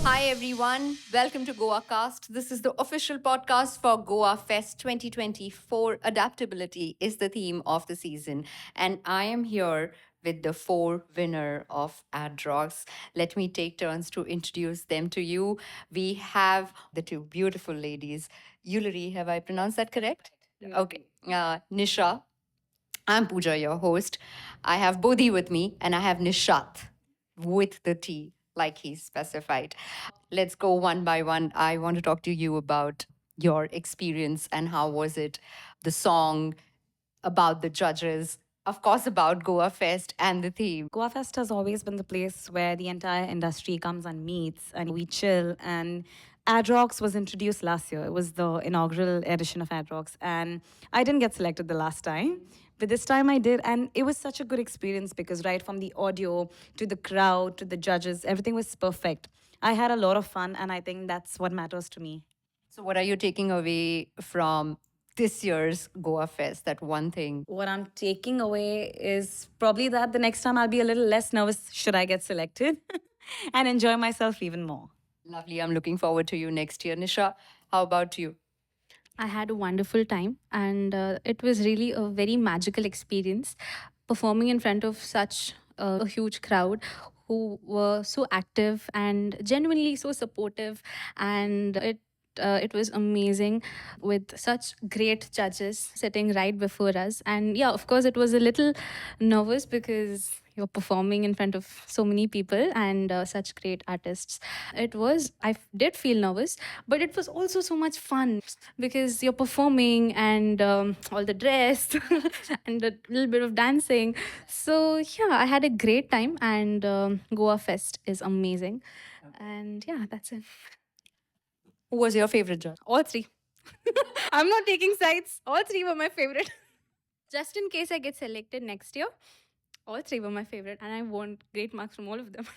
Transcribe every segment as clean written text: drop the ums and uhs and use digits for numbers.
Hi everyone, welcome to GoaCast. This is the official podcast for GoaFest 2024. Adaptability is the theme of the season, and I am here with the four winner of AdRocks. Let me take turns to introduce them to you. We have the two beautiful ladies, Eulery. Have I pronounced that correct? Okay, Nisha. I'm Pooja, your host. I have Bodhi with me, and I have Nishat with the T, like he specified. Let's go one by one. I want to talk to you about your experience and how was it, the song, about the judges, of course, about Goa Fest and the theme. GoaFest has always been the place where the entire industry comes and meets and we chill. And AdRocks was introduced last year. It was the inaugural edition of AdRocks. And I didn't get selected the last time. But this time I did. And it was such a good experience because right from the audio to the crowd to the judges, everything was perfect. I had a lot of fun. And I think that's what matters to me. So, what are you taking away from this year's Goa Fest? That one thing. What I'm taking away is probably that the next time I'll be a little less nervous should I get selected and enjoy myself even more. Lovely. I'm looking forward to you next year. Nisha, how about you? I had a wonderful time, and it was really a very magical experience performing in front of such a huge crowd who were so active and genuinely so supportive. And it was amazing with such great judges sitting right before us. And yeah, of course, it was a little nervous because you're performing in front of so many people and such great artists. Did feel nervous, but it was also so much fun because you're performing and all the dress and a little bit of dancing. So yeah, I had a great time, and Goa Fest is amazing. And yeah, that's it. Who was your favorite judge? All three. I'm not taking sides. All three were my favorite. Just in case I get selected next year, all three were my favorite, and I want great marks from all of them.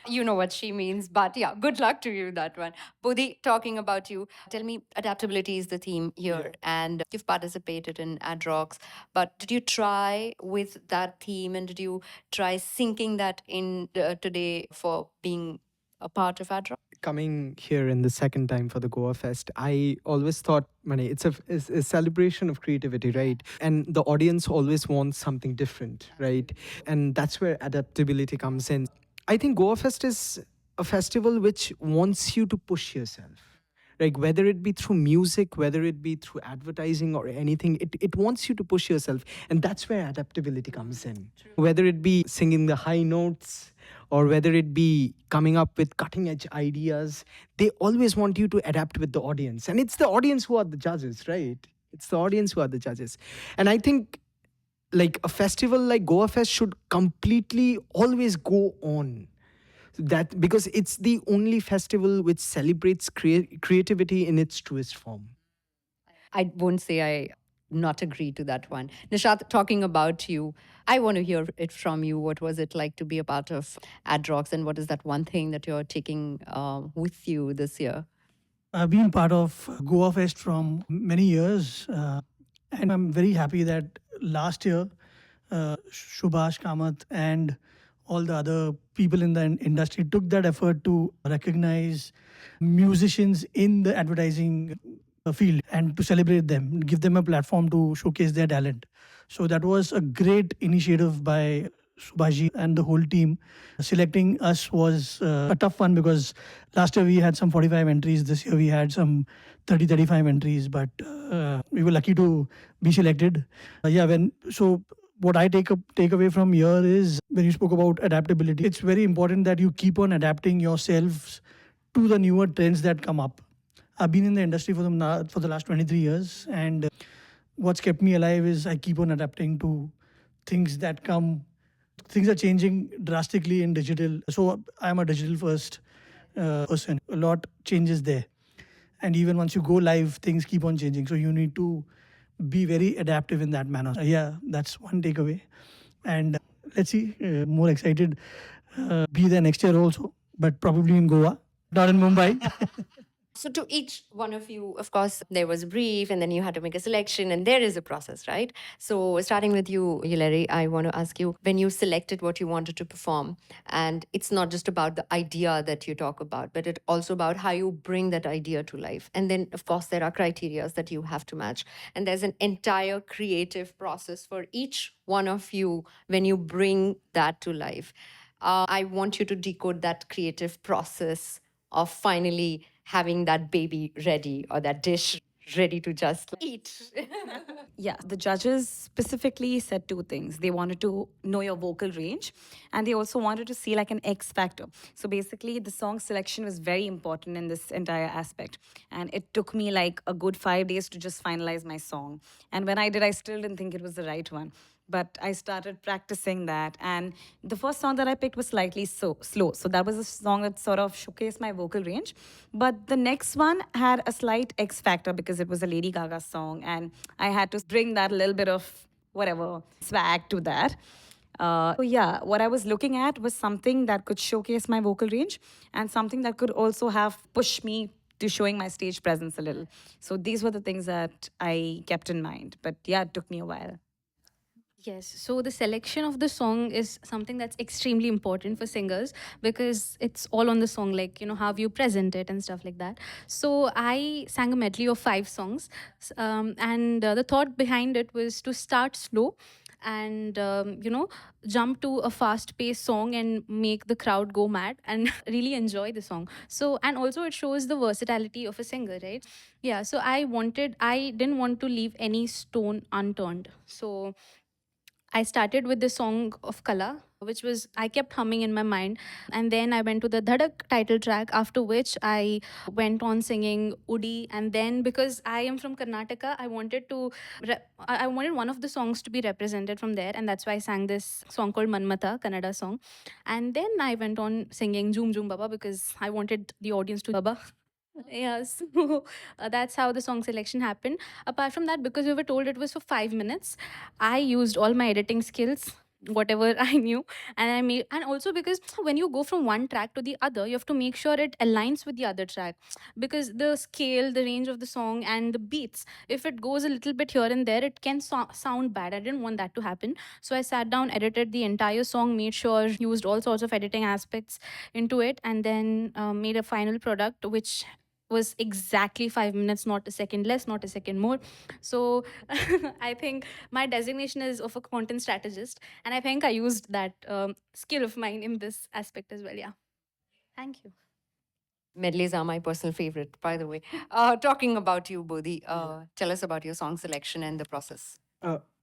You know what she means, but yeah, good luck to you, that one. Bodhi, talking about you, tell me, adaptability is the theme here, and you've participated in AdRocks, but did you try with that theme and did you try syncing that in today for being a part of AdRocks? Coming here in the second time for the Goa Fest, I always thought, Mane, it's a celebration of creativity, right? And the audience always wants something different, right? And that's where adaptability comes in. I think Goa Fest is a festival which wants you to push yourself. Like whether it be through music, whether it be through advertising or anything, it wants you to push yourself. And that's where adaptability comes in. Whether it be singing the high notes or whether it be coming up with cutting edge ideas, they always want you to adapt with the audience. And it's the audience who are the judges, right? It's the audience who are the judges. And I think like a festival like Goa Fest should completely always go on. That because it's the only festival which celebrates creativity in its truest form. I won't say I not agree to that one. Nishat, talking about you, I want to hear it from you. What was it like to be a part of AdRocks, and what is that one thing that you're taking with you this year? I've been part of Goa Fest from many years, and I'm very happy that last year, Shubhash Kamath and all the other people in the industry took that effort to recognize musicians in the advertising field and to celebrate them, give them a platform to showcase their talent. So that was a great initiative by Subhaji and the whole team. Selecting us was a tough one because last year we had some 45 entries. This year we had some 35 entries, but we were lucky to be selected. What I take away from here is when you spoke about adaptability, it's very important that you keep on adapting yourselves to the newer trends that come up. I've been in the industry for the last 23 years, and what's kept me alive is I keep on adapting to things that come. Things are changing drastically in digital. So I'm a digital first person. A lot changes there. And even once you go live, things keep on changing. So you need to be very adaptive in that manner. Yeah, that's one takeaway. And let's see, more excited. Be there next year also, but probably in Goa, not in Mumbai. So, to each one of you, of course, there was a brief and then you had to make a selection, and there is a process, right? So, starting with you, Eulery, I want to ask you when you selected what you wanted to perform, and it's not just about the idea that you talk about, but it's also about how you bring that idea to life. And then, of course, there are criterias that you have to match. And there's an entire creative process for each one of you when you bring that to life. I want you to decode that creative process of finally having that baby ready or that dish ready to just eat. Yeah, the judges specifically said two things. They wanted to know your vocal range, and they also wanted to see like an X factor. So basically, the song selection was very important in this entire aspect. And it took me like a good 5 days to just finalize my song. And when I did, I still didn't think it was the right one. But I started practicing that. And the first song that I picked was slightly slow. So that was a song that sort of showcased my vocal range. But the next one had a slight X factor because it was a Lady Gaga song. And I had to bring that little bit of whatever swag to that. So yeah, what I was looking at was something that could showcase my vocal range and something that could also have pushed me to showing my stage presence a little. So these were the things that I kept in mind. But yeah, it took me a while. Yes, so the selection of the song is something that's extremely important for singers because it's all on the song, like, how you present it and stuff like that. So I sang a medley of 5 songs, and the thought behind it was to start slow and, jump to a fast paced song and make the crowd go mad and really enjoy the song. So, and also it shows the versatility of a singer, right? Yeah, so I didn't want to leave any stone unturned. So, I started with the song of Kala, which was I kept humming in my mind. And then I went to the Dhadak title track, after which I went on singing Udi. And then because I am from Karnataka, I wanted one of the songs to be represented from there. And that's why I sang this song called Manmata, Kannada song. And then I went on singing Joom Joom Baba because I wanted the audience to Baba. Yeah, so that's how the song selection happened. Apart from that, because we were told it was for 5 minutes, I used all my editing skills, whatever I knew, and I made. And also because when you go from one track to the other, you have to make sure it aligns with the other track, because the scale, the range of the song, and the beats, if it goes a little bit here and there, it can sound bad. I didn't want that to happen, so I sat down, edited the entire song, made sure used all sorts of editing aspects into it, and then made a final product which was exactly 5 minutes, not a second less, not a second more. So I think my designation is of a content strategist, and I think I used that skill of mine in this aspect as well. Yeah. Thank you. Medleys are my personal favorite, by the way. Talking about you, Bodhi, tell us about your song selection and the process.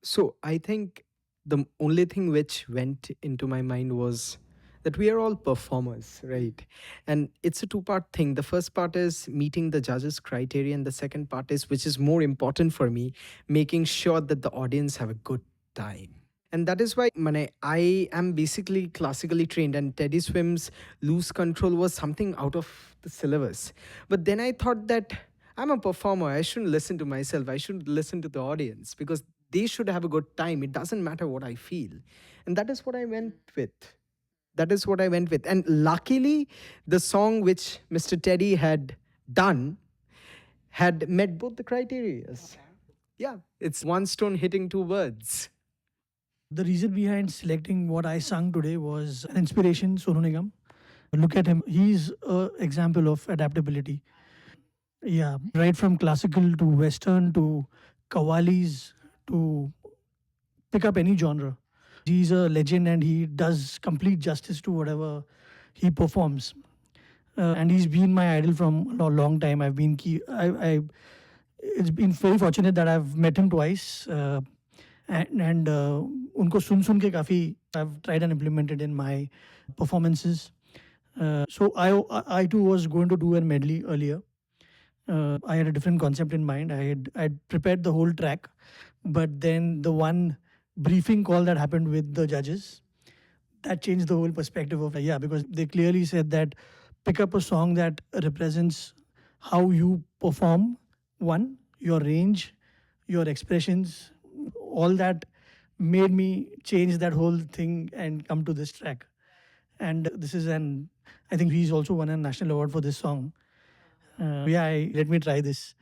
So I think the only thing which went into my mind was that we are all performers, right? And it's a two-part thing. The first part is meeting the judges' criteria, and the second part is, which is more important for me, making sure that the audience have a good time. And that is why I am basically classically trained, and Teddy Swim's Lose Control was something out of the syllabus. But then I thought that I'm a performer. I shouldn't listen to myself. I should listen to the audience because they should have a good time. It doesn't matter what I feel. And that is what I went with. That is what I went with. And luckily, the song which Mr. Teddy had done had met both the criteria. Yeah, it's one stone hitting two birds. The reason behind selecting what I sung today was an inspiration, Sonu Nigam. Look at him. He's an example of adaptability. Yeah, right from classical to western to qawwalis to pick up any genre. He's a legend and he does complete justice to whatever he performs. And he's been my idol from a long time. It's been very fortunate that I've met him twice. And उनको सुन के काफ़ी I've tried and implemented in my performances. So I too was going to do a medley earlier. I had a different concept in mind. I'd prepared the whole track, but then the one briefing call that happened with the judges, that changed the whole perspective of, yeah, because they clearly said that pick up a song that represents how you perform, one, your range, your expressions, all that made me change that whole thing and come to this track. And this is I think he's also won a national award for this song. Let me try this.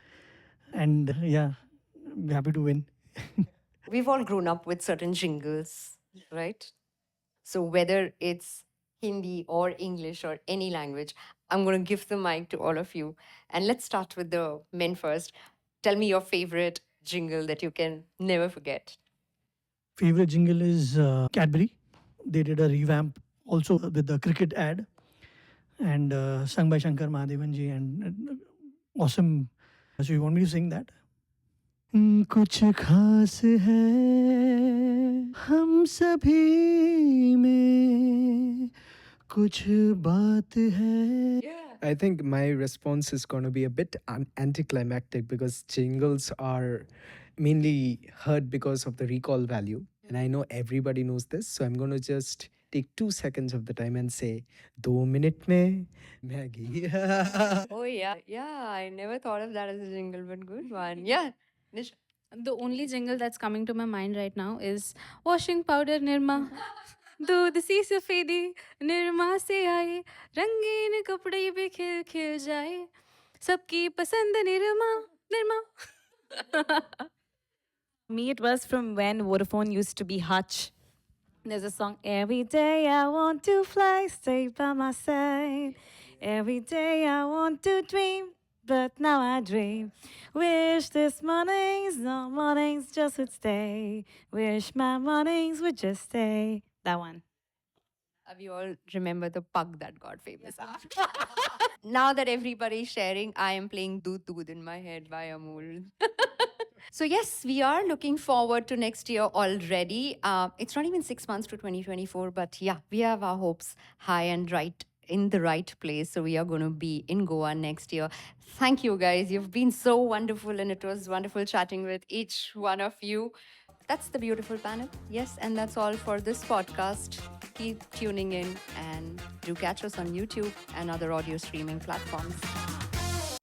And I'm happy to win. We've all grown up with certain jingles, right? So whether it's Hindi or English or any language, I'm going to give the mic to all of you. And let's start with the men first. Tell me your favorite jingle that you can never forget. Favorite jingle is Cadbury. They did a revamp also with the cricket ad and sung by Shankar Mahadevan ji and awesome. So you want me to sing that? कुछ खास है हम सभी में कुछ बात है. I think my response is going to be a bit anticlimactic because jingles are mainly heard because of the recall value. And I know everybody knows this. So I'm going to just take 2 seconds of the time and say, 2 minute mein Maggie. Oh, yeah. Yeah, I never thought of that as a jingle, but good one. Yeah. Nisha. The only jingle that's coming to my mind right now is washing powder Nirma. दूध सी सफेदी निरमा से आए रंगीन कपड़े भी खिल खिल जाए सबकी पसंद Nirma Nirma. Me, it was from when Vodafone used to be Hutch. There's a song, Every day I want to fly, stay by my side. Every day I want to dream, but now I dream. Wish this mornings, no mornings just would stay. Wish my mornings would just stay. That one. We all remember the pug that got famous after. Now that everybody's sharing, I am playing Doodh Doodh in my head by Amul. So, yes, we are looking forward to next year already. It's not even 6 months to 2024, but yeah, we have our hopes high and right in the right place. So, we are going to be in Goa next year. Thank you, guys. You've been so wonderful, and it was wonderful chatting with each one of you. That's the beautiful panel. Yes, and that's all for this podcast. Keep tuning in and do catch us on YouTube and other audio streaming platforms.